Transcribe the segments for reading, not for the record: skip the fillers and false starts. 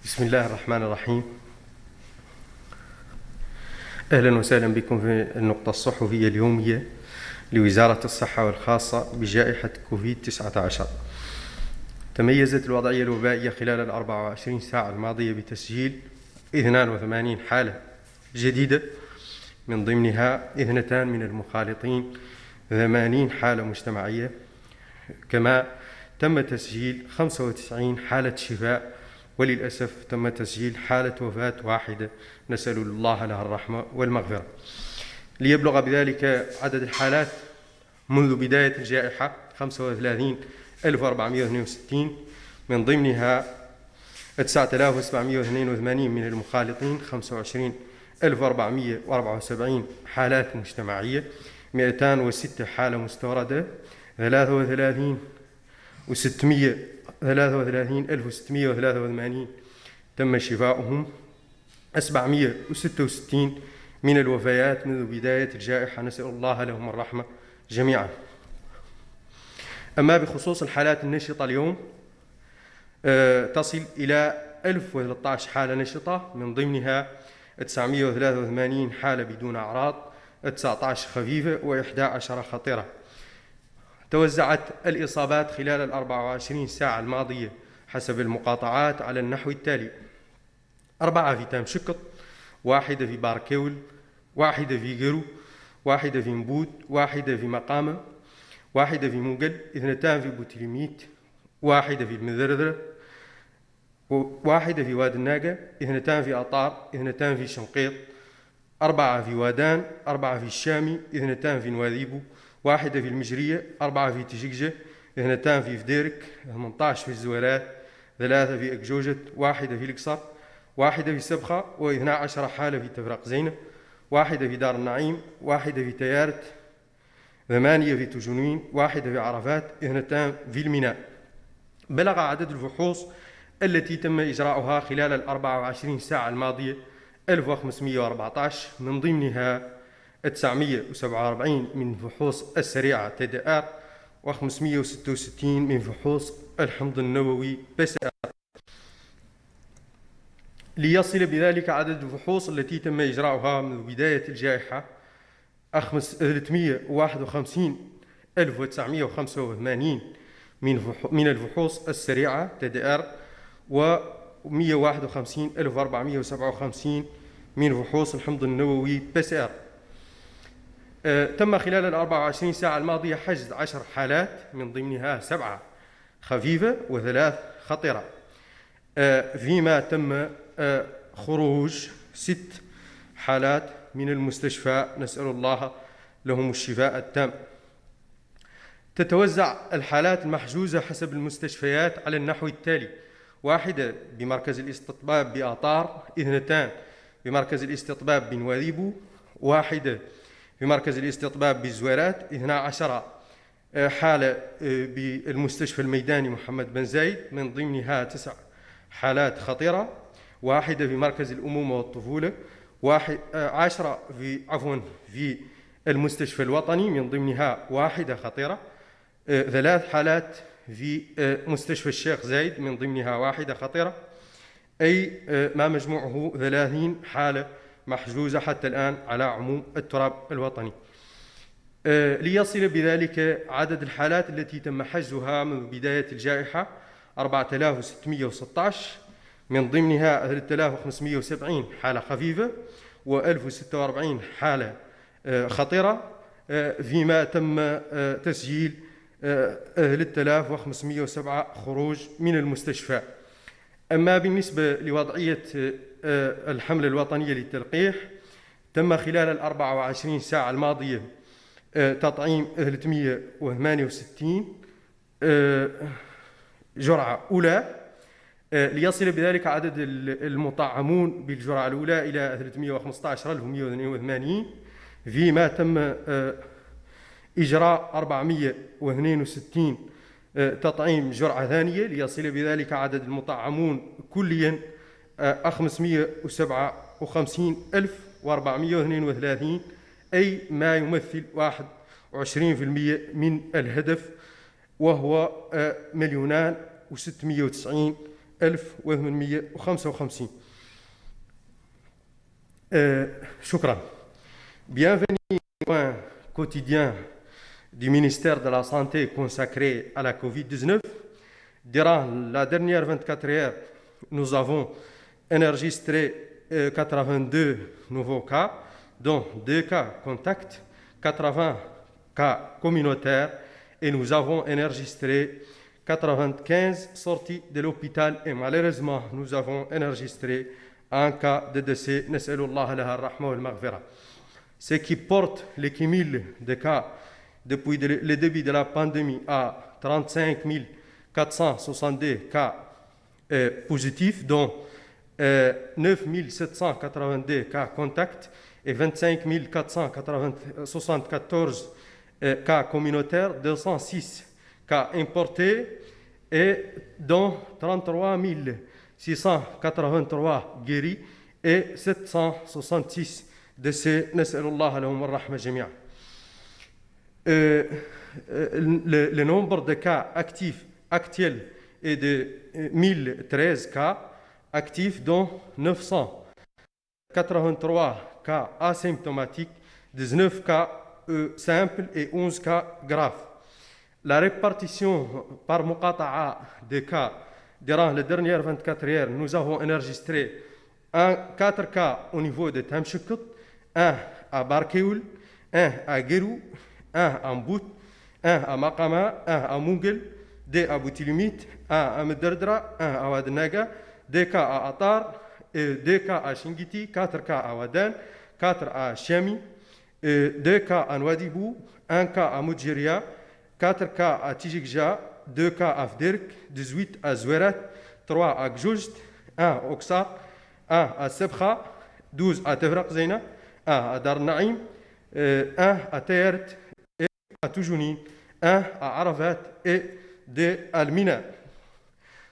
بسم الله الرحمن الرحيم. أهلا وسهلا بكم في النقطة الصحفية اليومية لوزارة الصحة والخاصة بجائحة كوفيد-19. تميزت الوضعية الوبائية خلال 24 ساعة الماضية بتسجيل 82 حالة جديدة، من ضمنها 2 من المخالطين، 80 حالة مجتمعية. كما تم تسجيل 95 حالة شفاء، وللأسف تم تسجيل حالة وفاة واحدة، نسأل الله لها الرحمة والمغفرة. ليبلغ بذلك عدد الحالات منذ بداية الجائحة 35,462، من ضمنها 9,782 من المخالطين، 25,474 حالات مجتمعية، 206 حالة مستوردة، 33,683 تم شفاؤهم، 766 من الوفيات منذ بداية الجائحة، نسأل الله لهم الرحمة جميعا. أما بخصوص الحالات النشطة اليوم، تصل إلى 1013 حالة نشطة، من ضمنها 983 حالة بدون أعراض، 19 خفيفة و11 خطيرة. توزعت الإصابات خلال 24 ساعة الماضية حسب المقاطعات على النحو التالي: 4 في تام شقط، 1 في باركيول، 1 في قرو، 1 في مبود، 1 في مقامة، 1 في موقل، 2 في بوتليميت، 1 في المذرذرة، 1 في واد الناقة، 2 في أطار، 2 في شنقيط، 4 في وادان، 4 في الشامي، 2 في نواذيبو، 1 في المجرية، 4 في تجيجة، 2 في فديرك، 18 في الزوارات، 3 في أكجوجة، 1 في القصر، 1 في سبخة، و12 حالة في تفرق زينة، 1 في دار النعيم، 1 في تيارت، 8 في تجنين، 1 في عرفات، 2 في الميناء. بلغ عدد الفحوص التي تم إجراؤها خلال 24 ساعة الماضية 1514، من ضمنها 947 من فحوص السريعة TDR، و566 من فحوص الحمض النووي PCR، ليصل بذلك عدد الفحوص التي تم إجراؤها منذ بداية الجائحة 351,985 من الفحوص السريعة TDR، و 151,457 من فحوص الحمض النووي PCR. تم خلال 24 ساعة الماضية حجز 10 حالات، من ضمنها 7 خفيفة و3 خطيرة، فيما تم خروج 6 حالات من المستشفى، نسأل الله لهم الشفاء التام. تتوزع الحالات المحجوزة حسب المستشفيات على النحو التالي: 1 بمركز الاستطباب بآطار، 2 بمركز الاستطباب بنواذيبو، 1 بمركز الاستطباب بالزويرات، 12 حالة بالمستشفى الميداني محمد بن زايد، من ضمنها 9 حالات خطيرة، 1 في مركز الأمومة والطفولة، 10 في المستشفى الوطني، من ضمنها 1 خطيرة، 3 حالات في مستشفى الشيخ زايد، من ضمنها 1 خطيرة، أي ما مجموعه 30 حالة محجوزة حتى الآن على عموم التراب الوطني. ليصل بذلك عدد الحالات التي تم حجزها منذ بداية الجائحة 4616، من ضمنها 3570 حالة خفيفة، و1046 حالة خطيرة، فيما تم تسجيل 3507 خروج من المستشفى. أما بالنسبة لوضعية الحملة الوطنية للتلقيح، تم خلال 24 ساعة الماضية تطعيم 368 جرعة أولى، ليصل بذلك عدد المطعمون بالجرعة الأولى إلى 315,182، فيما تم إجراء 462 تطعيم جرعة ثانية، ليصل بذلك عدد المطعمون كليا 557,432، أي ما يمثل 21% من الهدف، وهو 2,690 1855. شكرا. Bienvenue au point quotidien du ministère de la Santé consacré à la COVID-19. Durant la dernière 24 heures, nous avons enregistré 82 nouveaux cas, dont 2 cas contacts, 80 cas communautaires, et nous avons enregistré 95 sorties de l'hôpital, et malheureusement, nous avons enregistré un cas de décès. Nas'alullah laha ar-rahma wal maghfira. Ce qui porte le cumul de cas depuis le début de la pandémie à 35 462 cas positifs, dont 9 782 cas contacts et 25 474 cas communautaires, 206 cas importés et dont 33 683 guéris et 766 décès. Nas'alullah lahum ar-rahma jami'an. Le nombre de cas actifs actuels est de 1013 cas actifs, dont 983 cas asymptomatiques, 19 cas simples et 11 cas graves. La répartition par muqata'a des cas durant les dernières 24 heures, nous avons enregistré 4 cas au niveau de Tamshukut, 1 à Barkeoul, 1 à Guérou, 1 à Mbout, 1 à Maqama, 1 à Mungel, 2 à Boutilumit, 1 à Mederdra, 1 à Wadnaga, 2 cas à Atar, 2 cas à Shingiti, 4 cas à Wadan, 4 à Chami, 2 cas à Nouadhibou, 1 cas à Moudjiria, 4 cas à Tijikja, 2 cas à Fderk, 18 à Zouerat, 3 à Gjoujt, 1 à Oksar, 1 à Sebkha, 12 à Tefraq Zeyna, 1 à Dar Naïm, 1 à Tayert et à Toujouni, 1 à Arafat et 2 à Al-Mina.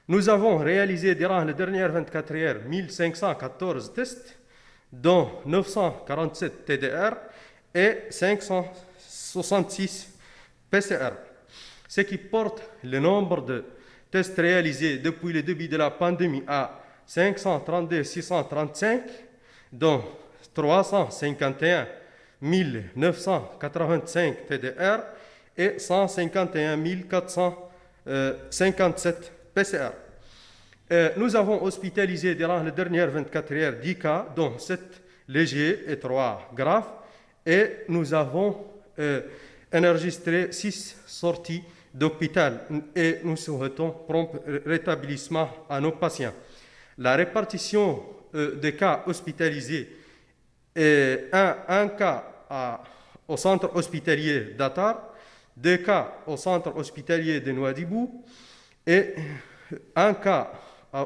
Nous avons réalisé durant les dernières 24 heures 1514 tests, dont 947 TDR et 566 PCR, ce qui porte le nombre de tests réalisés depuis le début de la pandémie à 532 635, dont 351 985 TDR et 151 457 PCR. Nous avons hospitalisé durant les dernières 24 heures 10 cas, dont 7 légers et 3 graves, et nous avons enregistré 6 sorties d'hôpital et nous souhaitons prompt rétablissement à nos patients. La répartition des cas hospitalisés est un cas au centre hospitalier d'Atar, 2 cas au centre hospitalier de Nouadhibou et 1 cas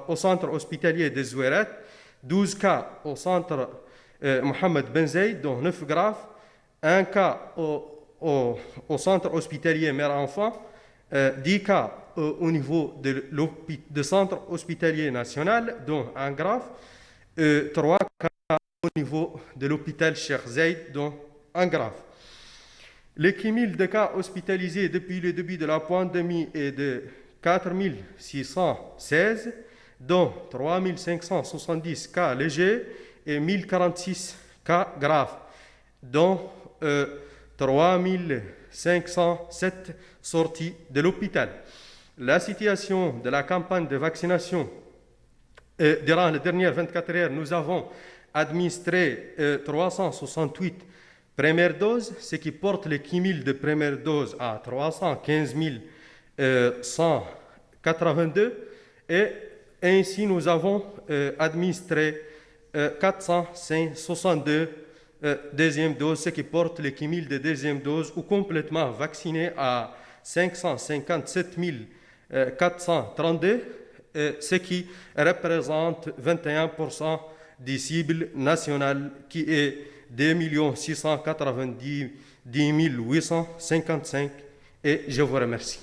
au centre hospitalier de Zouerat, 12 cas au centre Mohamed Ben Zayed, dont 9 graves, 1 cas au centre hospitalier Mère-Enfant, 10 cas au niveau du centre hospitalier national, dont 1 grave, 3 cas au niveau de l'hôpital Cheikh Zayed, dont 1 grave. Le cumul de cas hospitalisés depuis le début de la pandémie est de 4 616, dont 3 570 cas légers et 1046 cas graves, dont 3 507 sorties de l'hôpital. La situation de la campagne de vaccination, durant les dernières 24 heures, nous avons administré 368 premières doses, ce qui porte le cumul de premières doses à 315 182, et ainsi nous avons administré 462 deuxième dose, ce qui porte le cumul de deuxième dose ou complètement vacciné à 557 432, ce qui représente 21% des cibles nationales, qui est 2 690 855. Et je vous remercie.